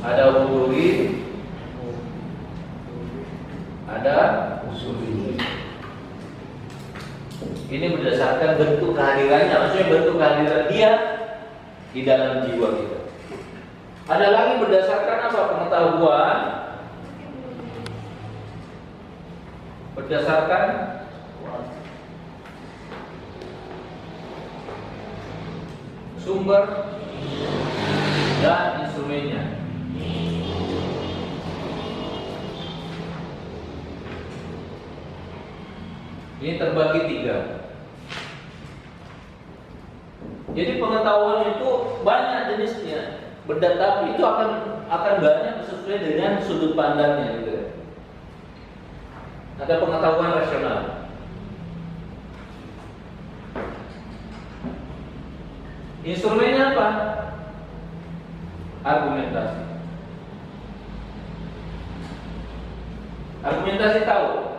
Ada huduri, ada usuli. Ini berdasarkan bentuk kehadirannya, maksudnya bentuk kehadiran dia di dalam jiwa kita. Ada lagi berdasarkan apa? Pengetahuan, berdasarkan sumber dan instrumennya. Ini terbagi 3. Jadi pengetahuan itu banyak jenisnya, tapi itu akan banyak sesuai dengan sudut pandangnya gitu. Ada pengetahuan rasional. Instrumennya apa? Argumentasi. Argumentasi tahu.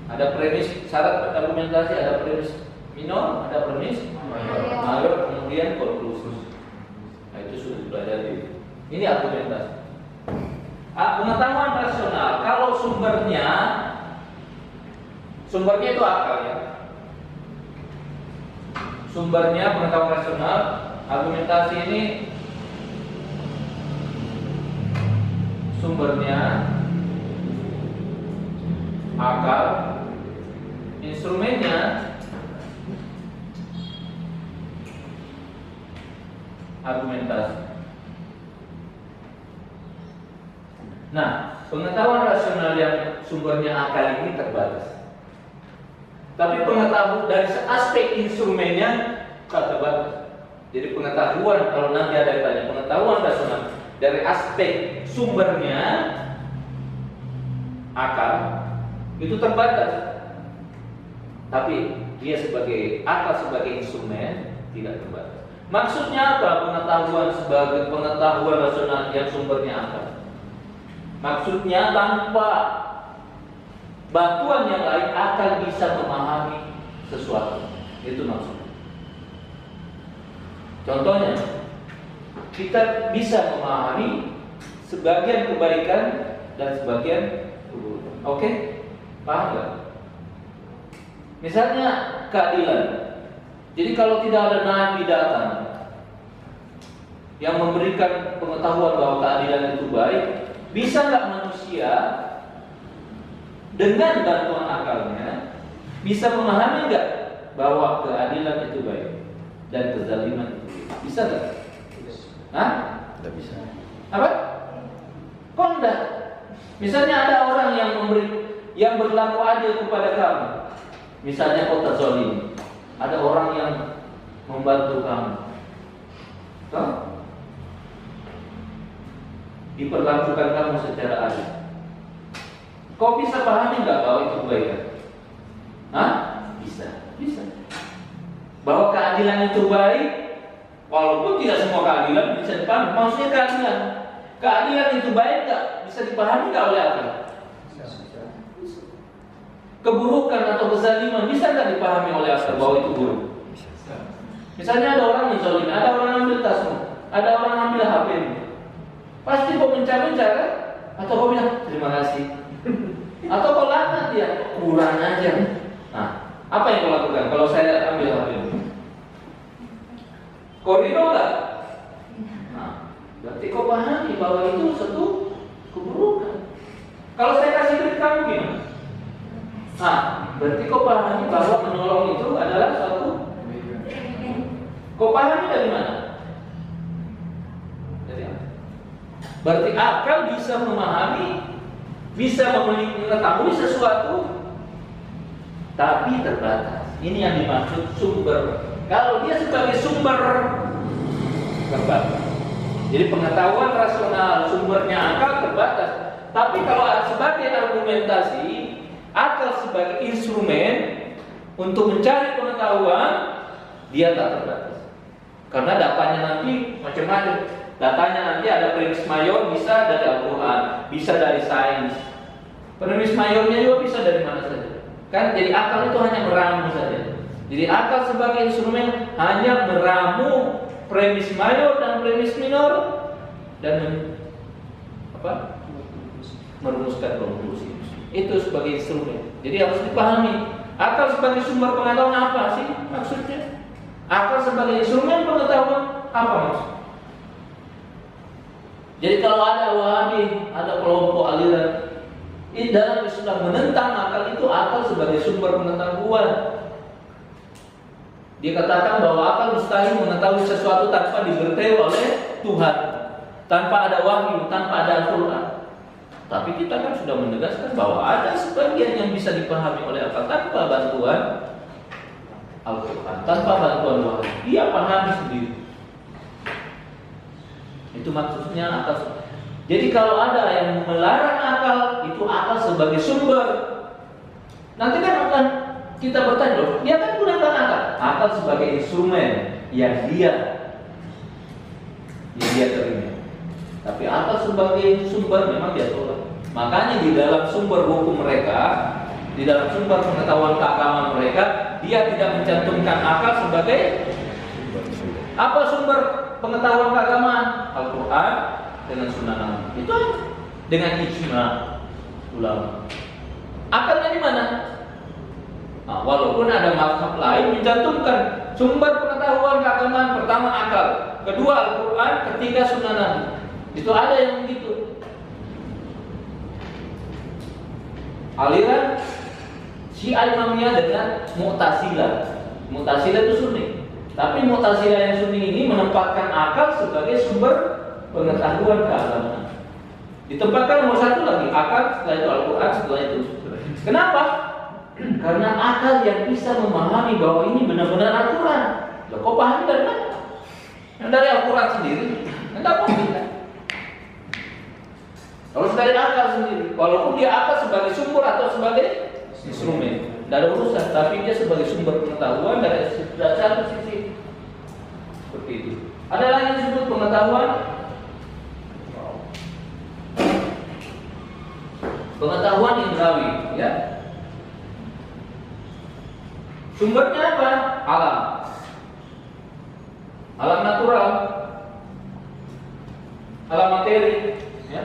Ada premis, syarat argumentasi, ada premis minor, ada premis major, kemudian konklusi. Nah, itu sudah dipelajari. Ini argumentasi. Pengetahuan rasional, kalau sumbernya itu akal ya. Sumbernya pengetahuan rasional, argumentasi ini sumbernya akal, instrumennya argumentasi. Nah, pengetahuan rasional yang sumbernya akal ini terbatas. Tapi pengetahuan dari aspek instrumennya tak terbatas. Jadi pengetahuan, kalau nanti ada yang tanya pengetahuan rasional dari aspek sumbernya akal itu terbatas. Tapi dia sebagai akal, sebagai instrumen tidak terbatas. Maksudnya apa? Pengetahuan sebagai pengetahuan rasional yang sumbernya akal. Maksudnya tanpa bantuan yang lain akal bisa memahami sesuatu. Itu maksudnya. Contohnya, kita bisa memahami sebagian kebaikan dan sebagian keburukan. Oke? Paham nggak? Misalnya keadilan. Jadi kalau tidak ada nabi datang yang memberikan pengetahuan bahwa keadilan itu baik, bisa nggak manusia dengan bantuan akalnya bisa memahami nggak bahwa keadilan itu baik dan kezaliman itu baik? Bisa nggak? Hah? Tidak bisa. Apa? Kok enggak? Misalnya ada orang yang berlaku adil kepada kamu. Misalnya kau terzalim. Ada orang yang membantu kamu. Toh? Diperlakukan kamu secara adil. Kau bisa pahami nggak bahwa itu kebaikan? Hah? Bisa. Bahwa keadilan itu baik, walaupun tidak semua keadilan bisa dipahami. Maksudnya keadilan itu baik nggak? Bisa dipahami nggak oleh akal? Keburukan atau kezaliman bisa nggak dipahami oleh akal bahwa itu buruk? Misalnya ada orang menzalimi, ada orang ambil tasmu, ada orang ambil HP-mu. Pasti kau mencari-mencari kan? Atau kau bilang terima kasih, atau kau laknat dia, kurang aja. Nah, apa yang kau lakukan kalau saya ambil HP-mu? Kau ridho nggak? Nah, berarti kau pahami bahwa itu satu keburukan. Kalau saya kasih duit kamu gimana? Nah, berarti kau pahami bahwa menolong itu adalah suatu. Kau pahami dari mana? Dari apa? Berarti akal bisa memahami, bisa mengetahui sesuatu, tapi terbatas. Ini yang dimaksud sumber. Kalau dia sebagai sumber terbatas. Jadi pengetahuan rasional sumbernya akal terbatas. Tapi kalau sebagai argumentasi, akal sebagai instrumen untuk mencari pengetahuan, dia tak terbatas. Karena datanya nanti macam-macam. Datanya nanti ada premis mayor, bisa dari Al-Quran, bisa dari sains. Premis mayornya juga bisa dari mana saja. Kan jadi akal itu hanya meramu saja. Jadi akal sebagai instrumen hanya meramu premis mayor dan premis minor dan merumuskan konklusi. Itu sebagai instrumen. Jadi harus dipahami. Akal sebagai sumber pengetahuan apa sih maksudnya? Akal sebagai instrumen pengetahuan apa maksudnya? Jadi kalau ada Wahabi, ada kelompok aliran dalam sudah menentang akal, itu akal sebagai sumber pengetahuan. Dia katakan bahwa akal mustahil mengetahui sesuatu tanpa diberitahu oleh Tuhan, tanpa ada wahyu, tanpa ada Al-Quran. Tapi kita kan sudah menegaskan bahwa ada sebagian yang bisa dipahami oleh akal tanpa bantuan Al-Quran, tanpa bantuan wahyu. Dia pahami sendiri. Itu maksudnya akal. Jadi kalau ada yang melarang akal, itu akal sebagai sumber. Nanti kan akan kita bertanya, loh, dia kan gunakan akal. Akal sebagai instrumen yang dia terima. Tapi akal sebagai sumber memang dia tolak. Makanya di dalam sumber hukum mereka, di dalam sumber pengetahuan keagamaan mereka, dia tidak mencantumkan akal sebagai apa sumber pengetahuan keagamaan? Al-Quran dengan Sunnah Nabi. Itu dengan ijma ulama. Akalnya di mana? Nah, walaupun ada mazhab lain mencantumkan sumber pengetahuan keagamaan, pertama akal, kedua Al-Quran, ketiga Sunnah Nabi. Itu ada yang begitu. Aliran Syiah Imamiyah dengan Mu'tazilah. Mu'tazilah itu Sunni. Tapi Mu'tazilah yang Sunni ini menempatkan akal sebagai sumber pengetahuan keagamaan. Ditempatkan nomor satu lagi akal, setelah itu Al-Quran, setelah itu. Kenapa? Karena akal yang bisa memahami bahwa ini benar-benar Al-Quran. Loh, kok pahami dari mana? Yang dari Al-Quran sendiri. Tidak mungkin kan? Harus dari akal sendiri. Walaupun dia akal sebagai sumber atau sebagai instrumen, tidak ada urusan. Tapi dia sebagai sumber pengetahuan dari satu sisi. Seperti itu. Ada lagi yang disebut pengetahuan indrawi, ya. Sumbernya apa? Alam. Alam natural. Alam materi, ya.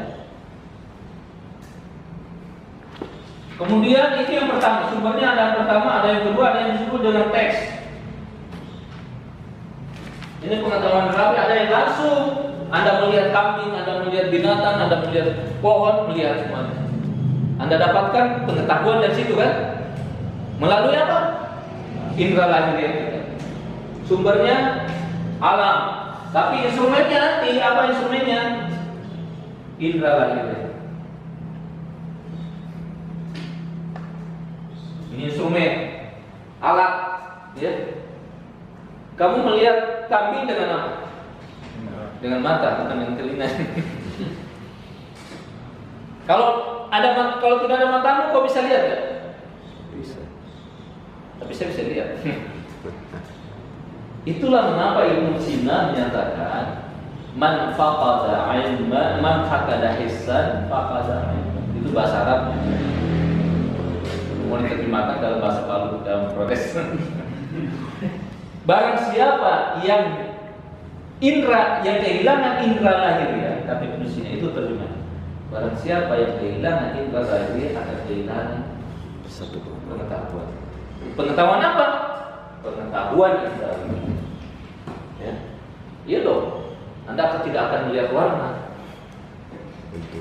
Kemudian itu yang pertama, sumbernya ada yang pertama, ada yang kedua, ada yang disebut dengan teks. Ini pengetahuan indrawi, ada yang langsung. Anda melihat kambing, Anda melihat binatang, Anda melihat pohon, melihat semuanya. Anda dapatkan pengetahuan dari situ kan? Melalui apa? Indra lahiriah kita. Sumbernya alam. Tapi instrumennya nanti apa instrumennya? Indra lahiriah. Ini instrumen, alat, ya. Kamu melihat kambing dengan apa? Dengan mata, bukan dengan telinga. Kalau tidak ada matamu, kau bisa lihat kan? Bisa. Tapi saya bisa lihat. Itulah mengapa Ibnu Sina menyatakan man faqada ilma, man faqada hissan faqada ilma. Itu bahasa Arabnya. Mau diterjemahkan dalam bahasa Palu dalam Protestan. Barang siapa yang kehilangan indra lahiriah, kata Ibnu Sina, itu terjemah. Barang siapa yang kehilangan indra lahiriah akan kehilangan satu pengetahuan. Pengetahuan apa? Pengetahuan indra. Ya, iya dong. Anda tidak akan melihat warna.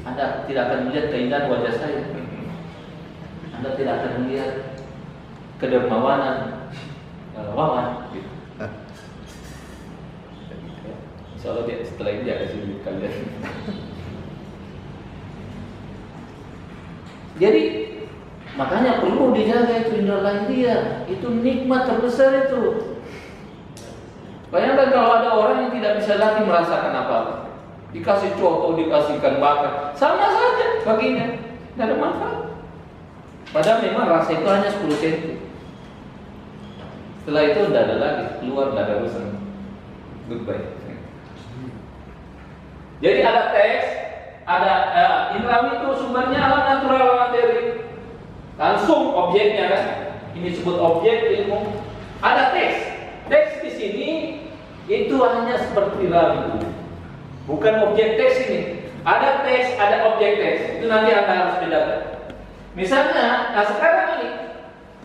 Anda tidak akan melihat keindahan wajah saya. Anda tidak akan melihat kedermawanan Wawan. Insya Allah dia setelah ini dia kasih duit kalian. Jadi makanya perlu dijaga itu indra lahiriah. Itu nikmat terbesar itu. Bayangkan kalau ada orang yang tidak bisa lagi merasakan apa-apa, dikasih coto, dikasihkan bakar, sama saja baginya, tidak ada manfaat. Padahal memang rasa itu hanya 10 cm. Setelah itu tidak ada lagi, keluar tidak ada urusan. Goodbye. Jadi ada teks, ada indrawi itu sumbernya alam natural materi. Langsung objeknya kan. Ini disebut objek ilmu. Ada teks. Teks di sini itu hanya seperti rambu. Bukan objek teks ini. Ada teks, ada objek teks. Itu nanti Anda harus bedakan. Misalnya, nah sekarang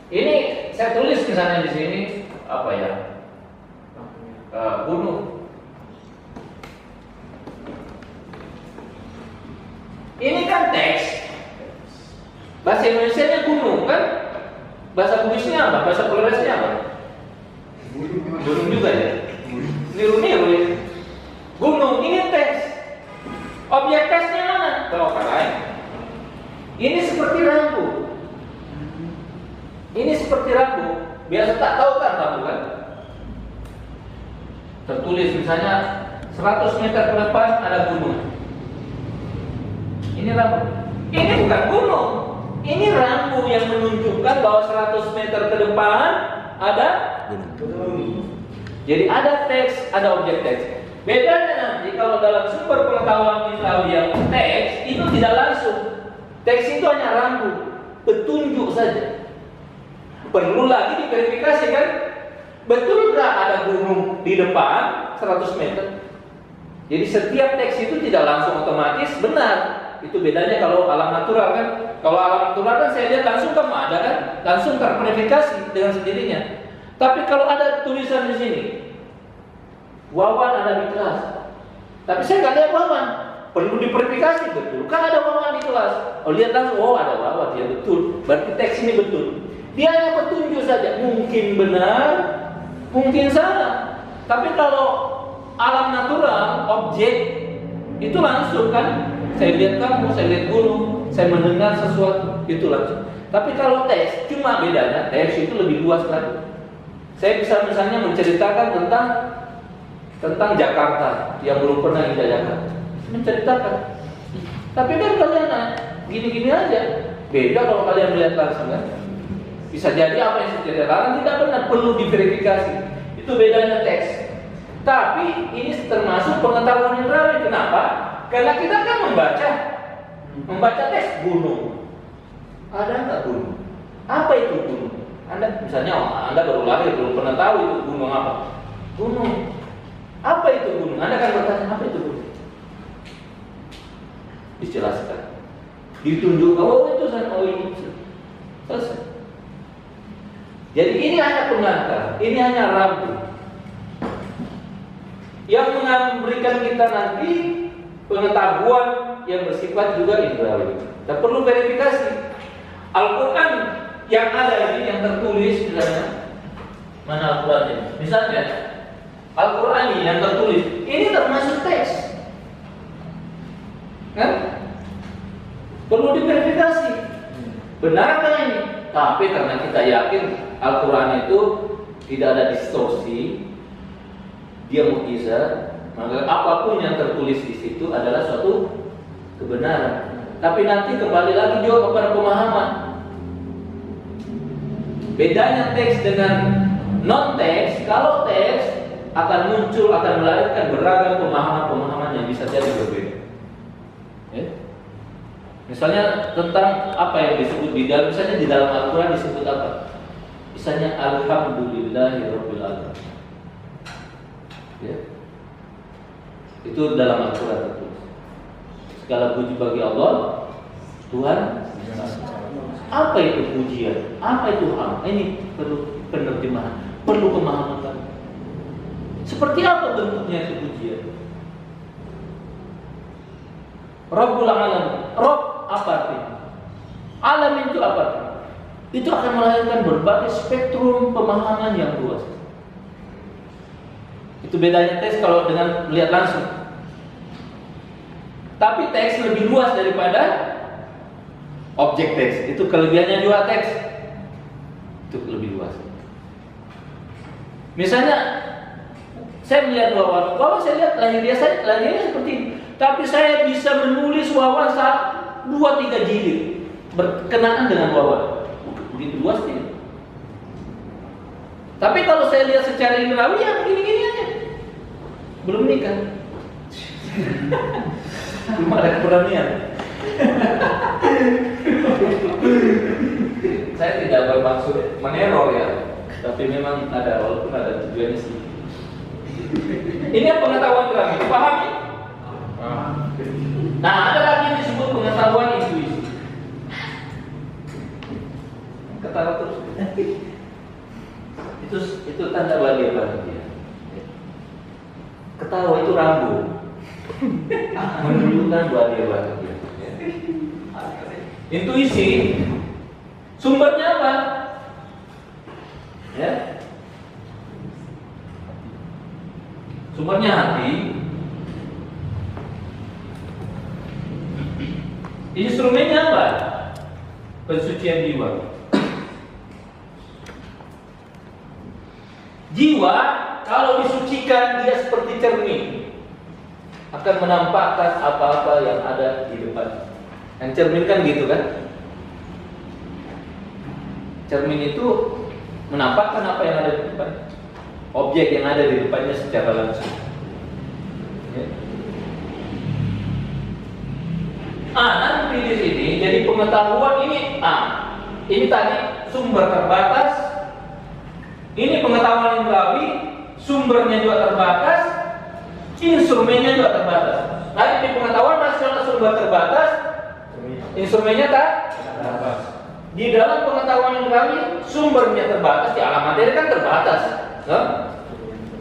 ini saya tulis misalnya di sini apa ya? Gunung. Ini kan teks. Bahasa Indonesianya gunung kan? Bahasa Bugisnya apa? Bahasa Floresnya apa? Gunung juga ya. Niru-niru ya. Gunung ini teks. Objek teksnya mana? Kalau lain. Ini seperti rambu. Ini seperti rambu. Biasa tak tahu kan rambu kan? Tertulis misalnya 100 meter ke depan ada gunung. Ini rambu. Ini bukan gunung. Ini rambu yang menunjukkan bahwa 100 meter ke depan ada gunung. Jadi ada teks, ada objek teks. Bedanya nanti kalau dalam sumber pengetahuan indrawi yang teks itu tidak langsung. Teks itu hanya rambu, petunjuk saja. Perlu lagi diverifikasi kan? Betulkah ada gunung di depan 100 meter? Jadi setiap teks itu tidak langsung otomatis benar. Itu bedanya kalau alam natural kan. Kalau alam natural kan saya lihat langsung kamu ada kan, langsung terverifikasi dengan sendirinya. Tapi kalau ada tulisan di sini, Wawan ada di kelas, tapi saya nggak lihat Wawan, perlu diverifikasi betul. Kan ada Wawan di kelas, oh lihat langsung, oh ada Wawan, dia betul. Berarti teks ini betul. Dia hanya petunjuk saja, mungkin benar, mungkin salah. Tapi kalau alam natural, objek itu langsung kan. Saya lihat kamu, saya lihat gunung, saya mendengar sesuatu, itu langsung. Tapi kalau teks, cuma bedanya teks itu lebih luas lagi. Saya bisa misalnya menceritakan tentang Jakarta yang belum pernah indah Jakarta, menceritakan. Tapi kan kalian gini-gini aja. Beda kalau kalian melihat langsung kan. Bisa jadi apa yang saya ceritakan tidak benar, perlu diverifikasi. Itu bedanya teks. Tapi ini termasuk pengetahuan indrawi. Kenapa? Karena kita kan membaca teks gunung. Ada nggak gunung? Apa itu gunung? Anda misalnya Anda baru lahir belum pernah tahu itu gunung apa. Gunung. Apa itu gunung? Anda kan bertanya apa itu gunung? Dijelaskan. Ditunjukkan oh itu sana oh ini. Selesai. Jadi ini hanya pengantar, ini hanya rambu yang memberikan kita nanti pengetahuan yang bersifat juga indrawi. Dan perlu verifikasi. Al-Quran yang ada ini yang tertulis misalnya, mana Al-Quran ini? Misalnya Al-Quran ini yang tertulis, ini termasuk teks, kan? Perlu diverifikasi. Benarkah ini? Tapi karena kita yakin Al-Quran itu tidak ada distorsi, dia mukjizat, maka apapun yang tertulis di situ adalah suatu kebenaran. Tapi nanti kembali lagi juga kepada pemahaman. Bedanya teks dengan non-teks, kalau teks akan muncul, akan melahirkan beragam pemahaman-pemahaman yang bisa jadi berbeda. Ya? Misalnya tentang apa yang disebut di dalam, misalnya di dalam Al-Quran disebut apa? Misalnya Alhamdulillahirabbil alamin. Ya. Itu dalam Al-Quran tertulis. Segala puji bagi Allah, Tuhan. Apa itu pujian? Apa itu ham? Ini perlu penerjemahan, perlu pemahaman kami. Seperti apa bentuknya itu pujian? Rabbul alamin. Rabb apa artinya? Alamin itu apa artinya? Itu akan melahirkan berbagai spektrum pemahaman yang luas. Itu bedanya teks kalau dengan melihat langsung. Tapi teks lebih luas daripada objek teks. Itu kelebihannya juga teks. Itu lebih luas. Misalnya saya melihat Wawan saya lihat lahirnya seperti ini. Tapi saya bisa menulis Wawan saat 2-3 jilid berkenaan dengan Wawan. Begitu luas ini. Tapi kalau saya lihat secara indrawi ya begini-gini aja. Belum nikah. Belum ada keberanian. Saya tidak bermaksud meneror ya, tapi memang ada, walaupun ada tujuannya sih. Ini pengetahuan kami, dipahami? Nah, ada lagi yang disebut pengetahuan intuisi. Ketawa terus. Itu tanda bahagia. Ketawa itu rambu, menunjukkan bahagia. Intuisi sumbernya apa? Ya, sumbernya hati. Instrumennya apa? Pensucian jiwa. Jiwa kalau disucikan dia seperti cermin, akan menampakkan apa-apa yang ada di depan. Yang cermin kan gitu kan? Cermin itu menampakkan apa yang ada di depan, objek yang ada di depannya secara langsung. Ya. Nanti di sini jadi pengetahuan ini ini tadi sumber terbatas, ini pengetahuan indrawi, sumbernya juga terbatas, instrumennya juga terbatas. Tadi di pengetahuan rasional sumber terbatas, instrumennya tak terbatas. Di dalam pengetahuan indrawi sumbernya terbatas, di alam materi kan terbatas, ya?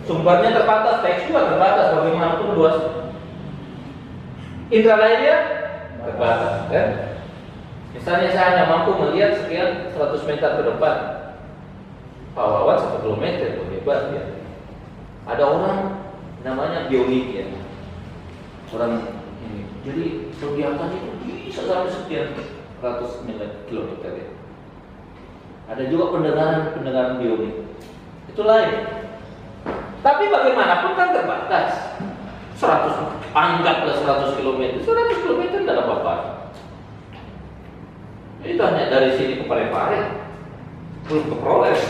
Sumbernya terbatas, teks juga terbatas, bagaimanapun luas. Indra lainnya terbatas, kan? Misalnya saya hanya mampu melihat sekian 100 meter ke depan, Pak Wawan 1 kilometer, hebat ya. Ada orang namanya bionik ya, orang ini. Jadi kegiatan itu bisa sampai sekian ratus kilometer ya. Ada juga pendengaran bionik, itu lain. Tapi bagaimanapun kan terbatas. 100, anggaplah 100 km. 100 km tidak ada apa-apa. Itu hanya dari sini ke Parepare, belum ke Proles.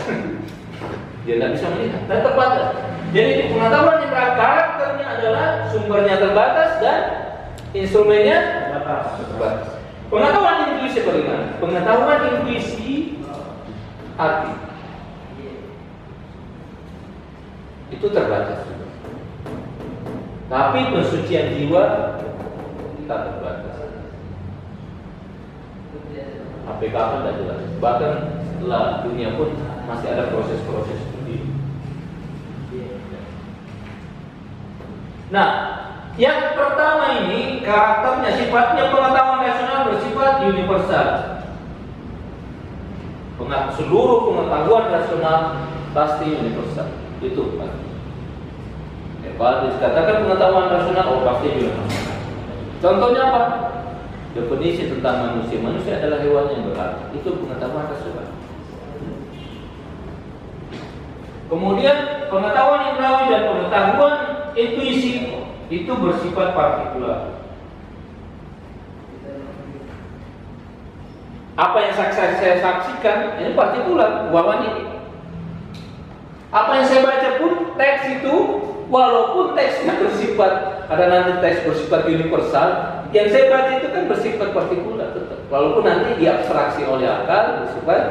Dia tidak bisa melihat, dan terbatas. Jadi pengetahuan yang karakternya adalah sumbernya terbatas dan instrumennya terbatas. Pengetahuan intuisi bagaimana? Pengetahuan intuisi hati itu terbatas. Tapi pensucian jiwa tak terbatas. Sampai kapan tidak jelas. Bahkan setelah dunia pun masih ada proses-proses seperti itu. Nah, yang pertama ini karakternya, sifatnya pengetahuan rasional bersifat universal. Seluruh pengetahuan rasional pasti universal. Itu pasti. Kalau dikatakan pengetahuan rasional, pasti universal. Contohnya apa? Definisi tentang manusia. Manusia adalah hewan yang berakal. Itu pengetahuan rasional. Kemudian pengetahuan indrawi dan pengetahuan intuisi itu bersifat partikular. Apa yang saya saksikan ini partikular, Wawan ini. Apa yang saya baca pun teks itu, walaupun teksnya bersifat, ada nanti teks bersifat universal, yang saya baca itu kan bersifat partikular tetap. Walaupun nanti diabstraksi oleh akal bersifat.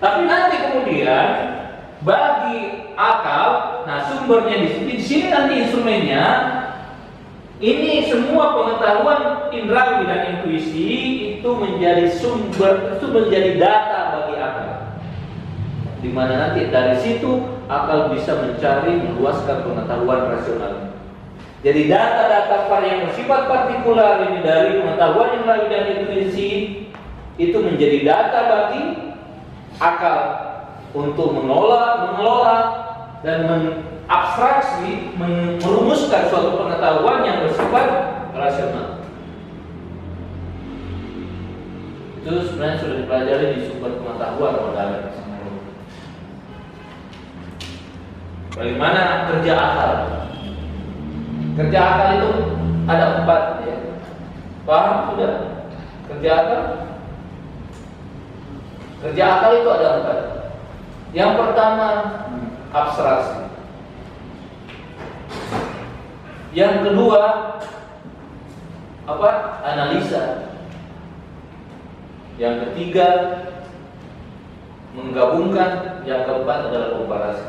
Tapi nanti kemudian bagi akal, nah sumbernya di sini nanti instrumennya. Ini semua pengetahuan indrawi dan intuisi itu menjadi sumber, itu menjadi data bagi akal. Di mana nanti dari situ akal bisa mencari, meluaskan pengetahuan rasional. Jadi data-data yang bersifat partikular ini dari pengetahuan indrawi dan intuisi itu menjadi data bagi akal untuk mengelola dan abstraksi, merumuskan suatu pengetahuan yang bersifat rasional. Itu sebenarnya sudah dipelajari di sumber pengetahuan modal. Bagaimana kerja akal? Kerja akal itu ada 4 ya. Paham sudah? Kerja akal? Kerja akal itu ada 4. Yang pertama abstraksi. Yang kedua, apa? Analisa. Yang ketiga, menggabungkan. Yang keempat adalah komparasi.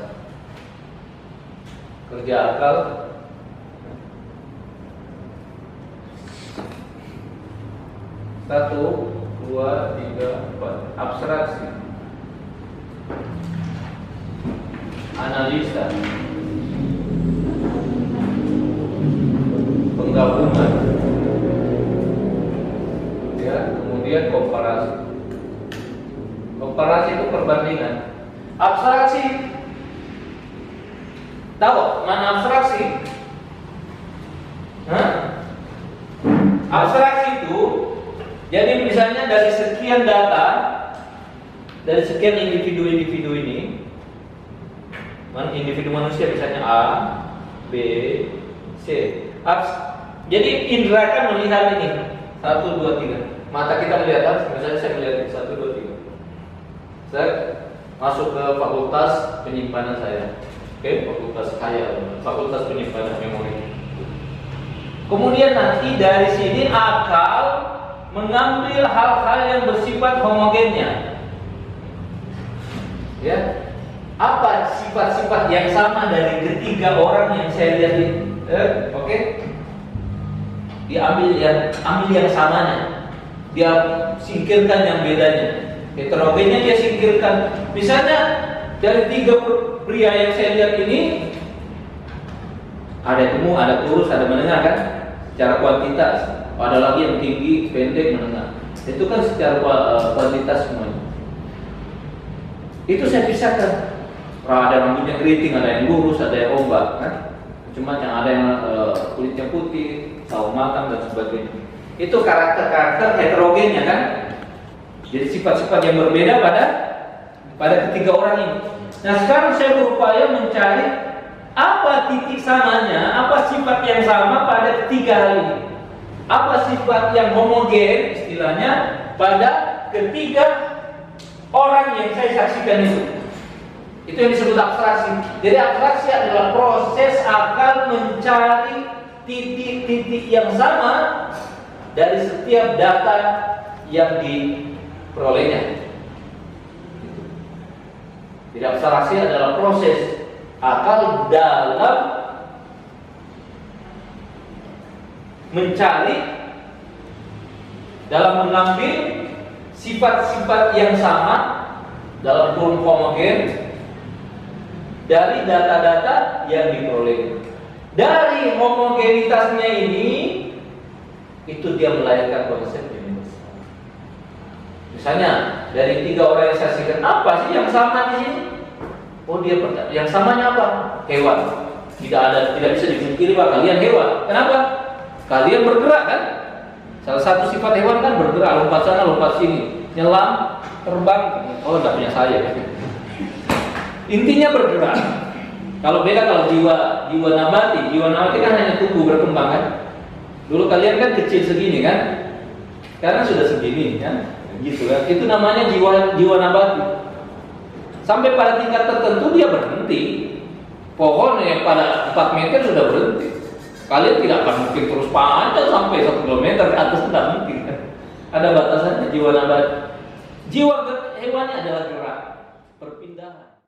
Kerja akal. Satu, dua, tiga, empat. Abstraksi. Analisa. Penggabungan. Ya, kemudian komparasi. Komparasi itu perbandingan. Abstraksi. Tahu mana abstraksi? Hah? Abstraksi itu, jadi misalnya dari sekian data, dari sekian individu-individu ini, individu manusia misalnya A, B, C. Jadi indera kan melihat ini 1, 2, 3. Mata kita melihat, misalnya saya melihat ini 1, 2, 3. Saya masuk ke fakultas penyimpanan saya. Oke, fakultas khayal, fakultas penyimpanan memori. Kemudian nanti dari sini akal mengambil hal-hal yang bersifat homogennya. Ya, apa sifat-sifat yang sama dari ketiga orang yang saya lihat ini? Oke, dia ambil yang samanya, dia singkirkan yang bedanya. Heterogennya dia singkirkan. Misalnya dari 3 pria yang saya lihat ini, ada gemuk, ada kurus, ada menengah kan? Secara kuantitas. Ada lagi yang tinggi, pendek, menengah. Itu kan secara kuantitas semuanya. Itu saya pisahkan. Ada rambutnya keriting, ada yang lurus, ada yang ombak kan? Cuma yang ada yang kulitnya putih, sawo matang dan sebagainya. Itu karakter-karakter heterogennya kan? Jadi sifat-sifat yang berbeda pada ketiga orang ini. Nah sekarang saya berupaya mencari apa titik samanya, apa sifat yang sama pada ketiga hal ini. Apa sifat yang homogen istilahnya pada ketiga orang yang saya saksikan itu. Itu yang disebut abstraksi. Jadi abstraksi adalah proses akal mencari titik-titik yang sama dari setiap data yang diperolehnya. Jadi abstraksi adalah proses akal dalam mencari, dalam mengambil sifat-sifat yang sama dalam kurun homogen dari data-data yang diperoleh. Dari homogenitasnya ini, itu dia melahirkan konsep universal. Misalnya dari 3 orang yang saya saksikan, apa sih yang sama di sini? Oh dia yang samanya apa? Hewan. Tidak bisa dipungkiri bahwa kalian hewan. Kenapa? Kalian bergerak kan? Salah satu sifat hewan kan bergerak, lompat sana, lompat sini, nyelam, terbang. Oh, tidak punya saya. Intinya bergerak. Kalau beda kalau jiwa nabati kan hanya tumbuh berkembang kan. Dulu kalian kan kecil segini kan, sekarang sudah segini kan, gitu kan. Itu namanya jiwa nabati. Sampai pada tingkat tertentu dia berhenti. Pohon yang pada 4 meter sudah berhenti. Kalian tidak akan mungkin terus panjang sampai 1 kilometer ke atas, tidak mungkin kan. Ada batasannya jiwa nabati. Jiwa hewani adalah gerak, perpindahan.